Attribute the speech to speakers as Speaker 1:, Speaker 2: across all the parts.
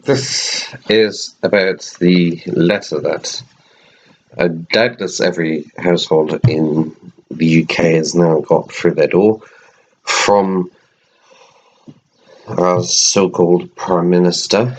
Speaker 1: This is about the letter that doubtless every household in the UK has now got through their door from our so-called Prime Minister.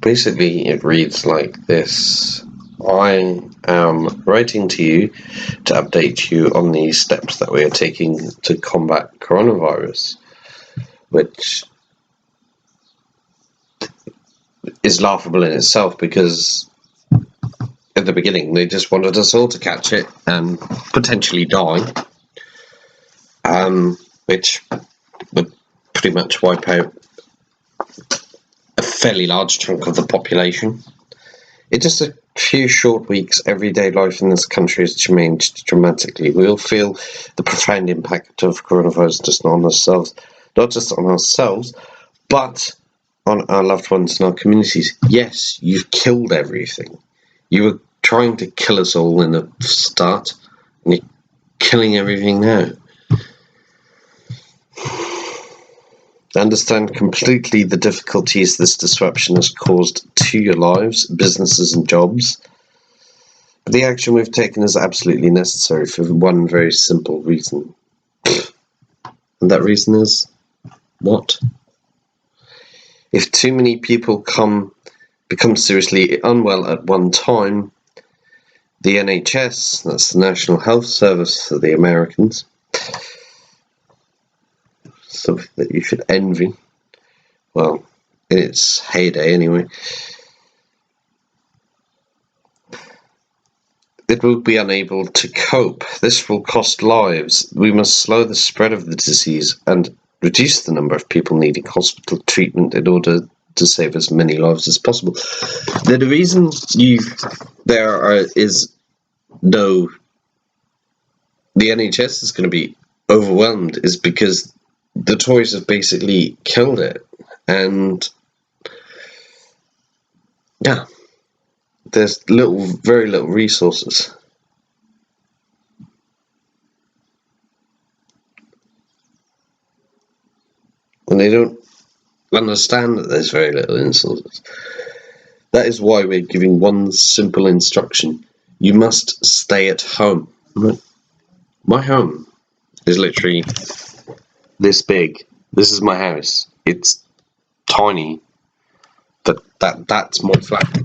Speaker 1: Basically, it reads like this. I am writing to you to update you on the steps that we are taking to combat coronavirus, which is laughable in itself because at the beginning they just wanted us all to catch it and potentially die, which would pretty much wipe out a fairly large chunk of the population. In just a few short weeks, everyday life in this country has changed dramatically. We will feel the profound impact of coronavirus not just on ourselves, but on our loved ones and our communities. Yes, you've killed everything. You were trying to kill us all in the start, and you're killing everything now. I understand completely the difficulties this disruption has caused to your lives, businesses and jobs. But the action we've taken is absolutely necessary for one very simple reason. And that reason is what? If too many people become seriously unwell at one time, the NHS, that's the National Health Service for the Americans, something that you should envy, well, in its heyday anyway, it will be unable to cope. This will cost lives. We must slow the spread of the disease and reduce the number of people needing hospital treatment in order to save as many lives as possible. The reason the NHS is going to be overwhelmed is because the Tories have basically killed it, and yeah, there's very little resources. And they don't understand that there's very little resources. That is why we're giving one simple instruction. You must stay at home. My home is literally this big. This is my house. It's tiny. That's my flat.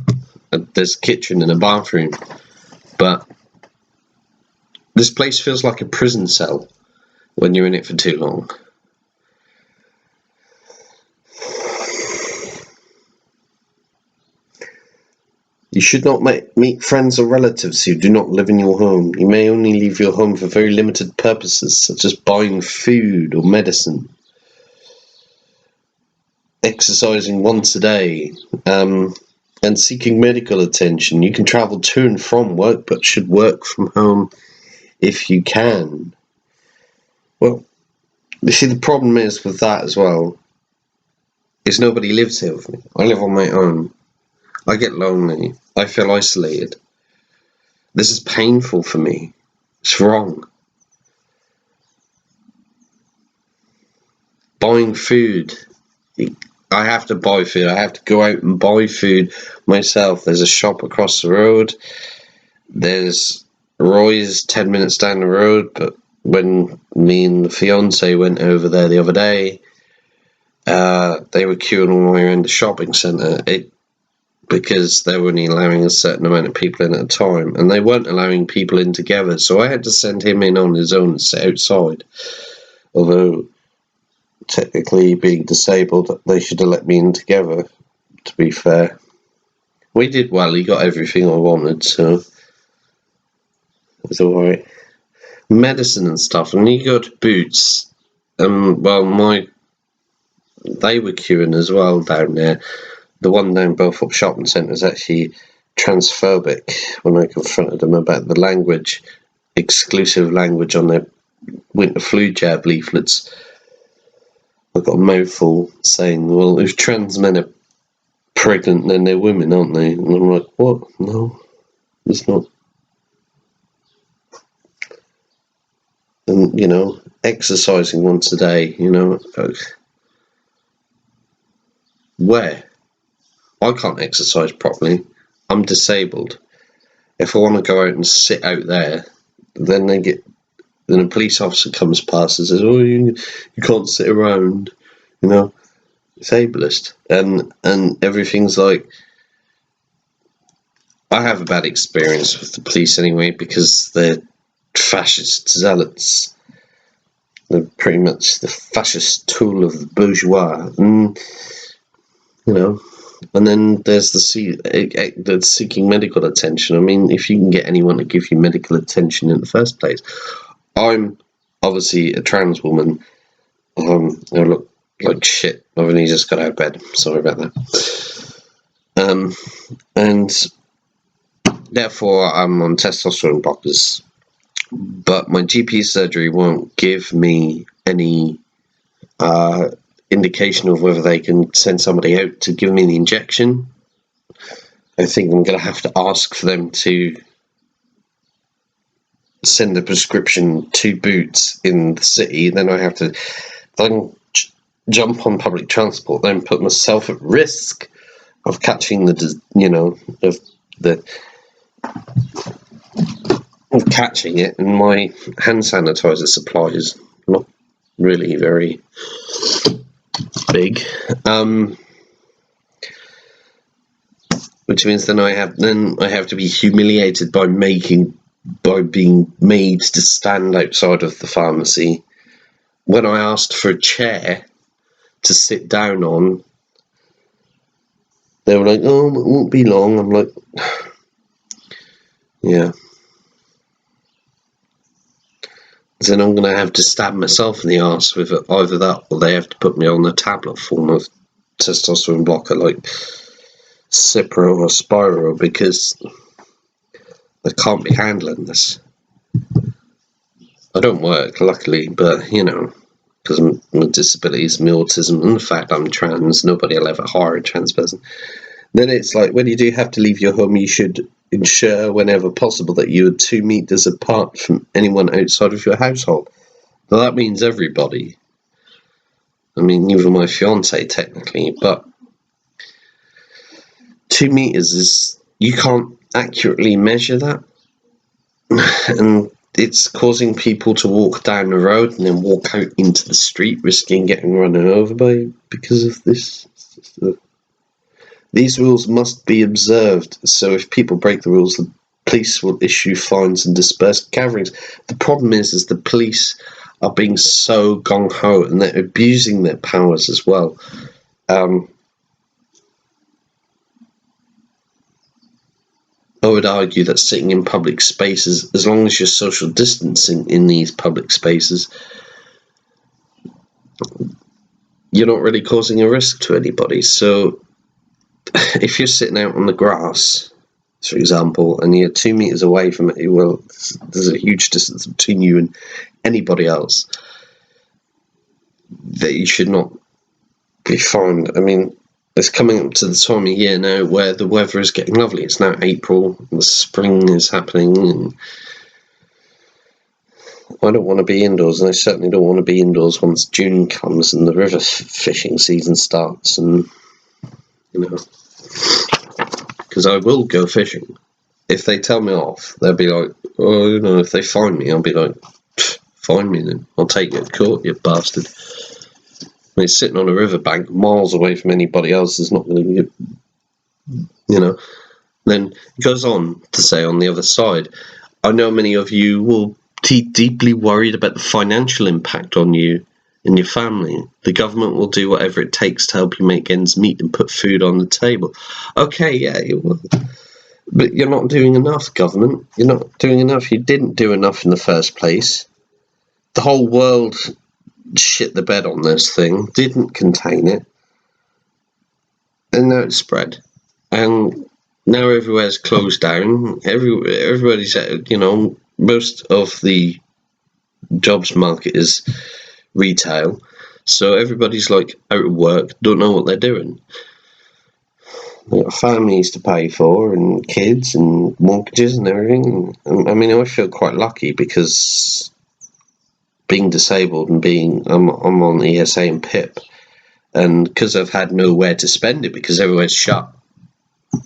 Speaker 1: There's a kitchen and a bathroom. But this place feels like a prison cell when you're in it for too long. You should not meet friends or relatives who do not live in your home. You may only leave your home for very limited purposes, such as buying food or medicine, exercising once a day, and seeking medical attention. You can travel to and from work, but should work from home if you can. Well, you see, the problem is with that as well, is nobody lives here with me. I live on my own. I get lonely. I feel isolated. This is painful for me. It's wrong. Buying food. I have to buy food. I have to go out and buy food myself. There's a shop across the road. There's Roy's 10 minutes down the road, but when me and the fiance went over there the other day, they were queuing all the way around the shopping centre. Because they were only allowing a certain amount of people in at a time, and they weren't allowing people in together, so I had to send him in on his own and sit outside. Although, technically, being disabled, they should have let me in together, to be fair. We did well, he got everything I wanted, so it was alright. Medicine and stuff, and you go to Boots, they were queuing as well down there. The one down Belthorpe Shopping Centre is actually transphobic when I confronted them about the exclusive language on their winter flu jab leaflets. I got a mouthful saying, well, if trans men are pregnant, then they're women, aren't they? And I'm like, what? No, it's not. and exercising once a day. Where I can't exercise properly, I'm disabled. If I want to go out and sit out there, then a police officer comes past and says, "Oh, you can't sit around," it's ableist, and everything's like. I have a bad experience with the police anyway because they're fascist zealots. They're pretty much the fascist tool of the bourgeois, and and then there's the seeking medical attention. I mean, if you can get anyone to give you medical attention in the first place, I'm obviously a trans woman. I look like shit. I've only just got out of bed. Sorry about that. And therefore, I'm on testosterone blockers. But my GP surgery won't give me any indication of whether they can send somebody out to give me the injection. I think I'm going to have to ask for them to send a prescription to Boots in the city. Then I have to jump on public transport, then put myself at risk of catching of catching it, and my hand sanitizer supply is not really very big, which means then I have to be humiliated by being made to stand outside of the pharmacy. When I asked for a chair to sit down on, they were like, "Oh, it won't be long." I'm like, yeah. Then I'm going to have to stab myself in the arse with either that, or they have to put me on a tablet form of testosterone blocker like Cipro or Spiro, because I can't be handling this. I don't work, luckily, but because my disabilities, my autism, and the fact I'm trans, nobody will ever hire a trans person. Then it's like, when you do have to leave your home, you should ensure whenever possible that you are 2 meters apart from anyone outside of your household. Now that means everybody. I mean, even my fiance technically, but 2 meters is, you can't accurately measure that, and it's causing people to walk down the road and then walk out into the street, risking getting run over by because of this. These rules must be observed, so if people break the rules, the police will issue fines and disperse gatherings. The problem is the police are being so gung-ho, and they're abusing their powers as well. I would argue that sitting in public spaces, as long as you're social distancing in these public spaces, you're not really causing a risk to anybody. So if you're sitting out on the grass, for example, and you're 2 meters away from it, well, there's a huge distance between you and anybody else, that you should not be fined. I mean, it's coming up to the time of year now where the weather is getting lovely. It's now April, the spring is happening, and I don't want to be indoors, and I certainly don't want to be indoors once June comes and the river fishing season starts, and because I will go fishing. If they tell me off, they'll be like, "Oh, if they find me," I'll be like, "Find me then. I'll take you to court, you bastard." I mean, sitting on a riverbank miles away from anybody else is not going to get, Then it goes on to say on the other side, "I know many of you will be deeply worried about the financial impact on you and your family. The government will do whatever it takes to help you make ends meet and put food on the table." Okay, yeah, it will. But you're not doing enough, government. You're not doing enough. You didn't do enough in the first place. The whole world shit the bed on this thing, didn't contain it, and now it's spread. And now everywhere's closed down. Everybody's, most of the jobs market is retail, so everybody's like out of work, don't know what they're doing. They've got families to pay for, and kids, and mortgages, and everything. And I mean, I feel quite lucky because being disabled and I'm on ESA and PIP, and because I've had nowhere to spend it because everywhere's shut,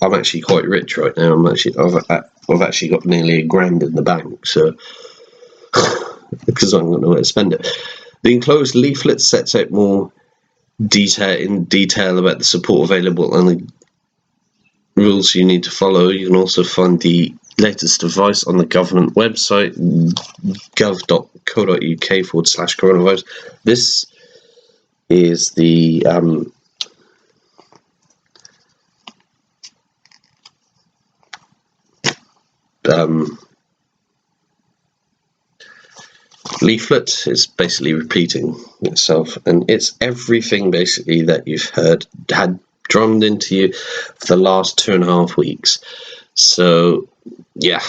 Speaker 1: I'm actually quite rich right now. I've actually got nearly £1,000 in the bank, so because I haven't got nowhere to spend it. The enclosed leaflet sets out more detail about the support available and the rules you need to follow. You can also find the latest advice on the government website, gov.co.uk/coronavirus. This is the leaflet. Is basically repeating itself, and it's everything basically that you've had drummed into you for the last 2.5 weeks. So yeah,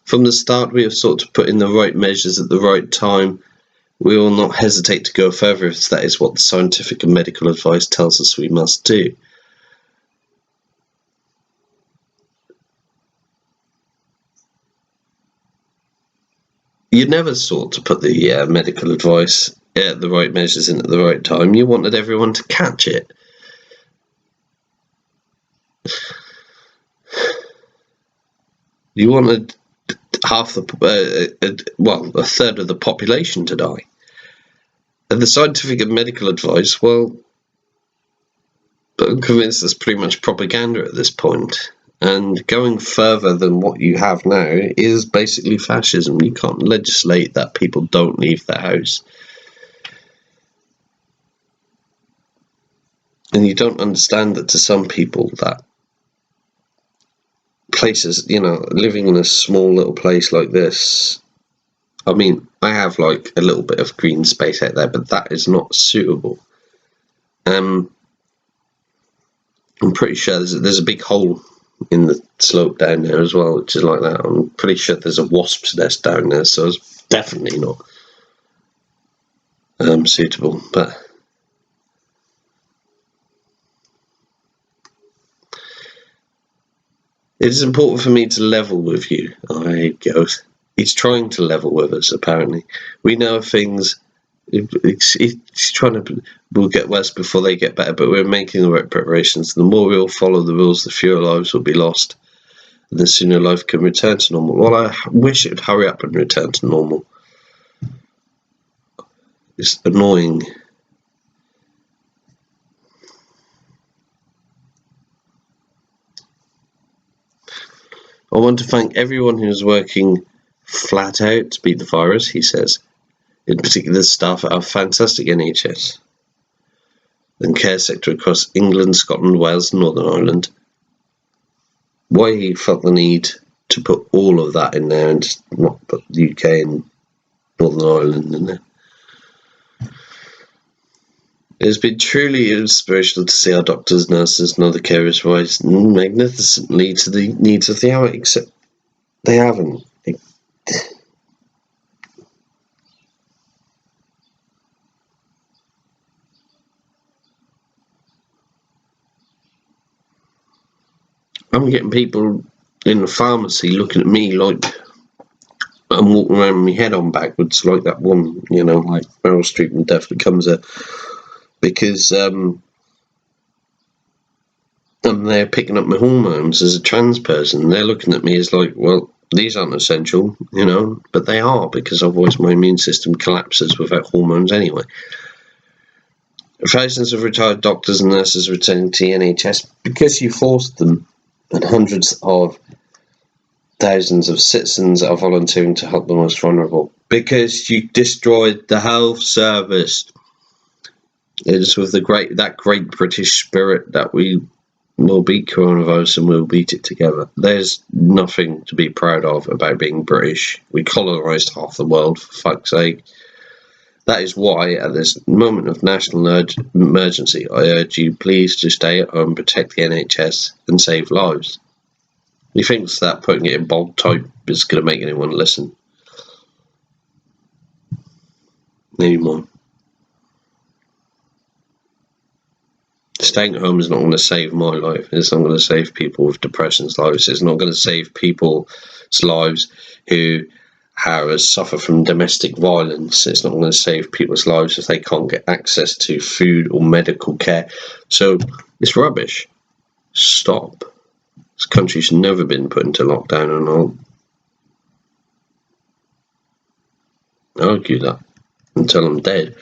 Speaker 1: from the start we have sought to put in the right measures at the right time. We will not hesitate to go further if that is what the scientific and medical advice tells us we must do. You never sought to put the medical advice, the right measures in at the right time. You wanted everyone to catch it. You wanted a third of the population to die. And the scientific and medical advice, well, I'm convinced that's pretty much propaganda at this point. And going further than what you have now is basically fascism. You can't legislate that people don't leave their house. And you don't understand that to some people that places, living in a small little place like this, I mean, I have like a little bit of green space out there, but that is not suitable. I'm pretty sure there's a big hole in the slope down there as well, which is like that. I'm pretty sure there's a wasp's nest down there, so it's definitely not suitable. But it is important for me to level with you. I go. He's trying to level with us, apparently. We know things. He's trying to. Will get worse before they get better, but we're making the right preparations. The more we all follow the rules, the fewer lives will be lost. And the sooner life can return to normal. Well, I wish it would hurry up and return to normal. It's annoying. I want to thank everyone who is working flat out to beat the virus, he says. In particular, the staff at our fantastic NHS and care sector across England, Scotland, Wales, and Northern Ireland. Why he felt the need to put all of that in there and just not put the UK and Northern Ireland in there. It has been truly inspirational to see our doctors, nurses, and other carers rise magnificently to the needs of the hour, except they haven't. I'm getting people in the pharmacy looking at me like I'm walking around with my head on backwards, like that one, like Meryl Streep in Death Becomes Her, because they're picking up my hormones as a trans person. They're looking at me as like, well, these aren't essential, but they are, because otherwise my immune system collapses without hormones anyway. Thousands of retired doctors and nurses returning to the NHS because you forced them, and hundreds of thousands of citizens are volunteering to help the most vulnerable because you destroyed the health service. It is with that great British spirit that we will beat coronavirus, and we'll beat it together. There's nothing to be proud of about being British. We colonised half the world, for fuck's sake. That is why, at this moment of national emergency, I urge you please to stay at home, protect the NHS, and save lives. He thinks that putting it in bold type is going to make anyone listen anymore. Staying at home is not going to save my life. It's not going to save people with depression's lives. It's not going to save people's lives who suffer from domestic violence. It's not going to save people's lives if they can't get access to food or medical care. So it's rubbish. Stop. This country's never been put into lockdown, and I'll argue that until I'm dead.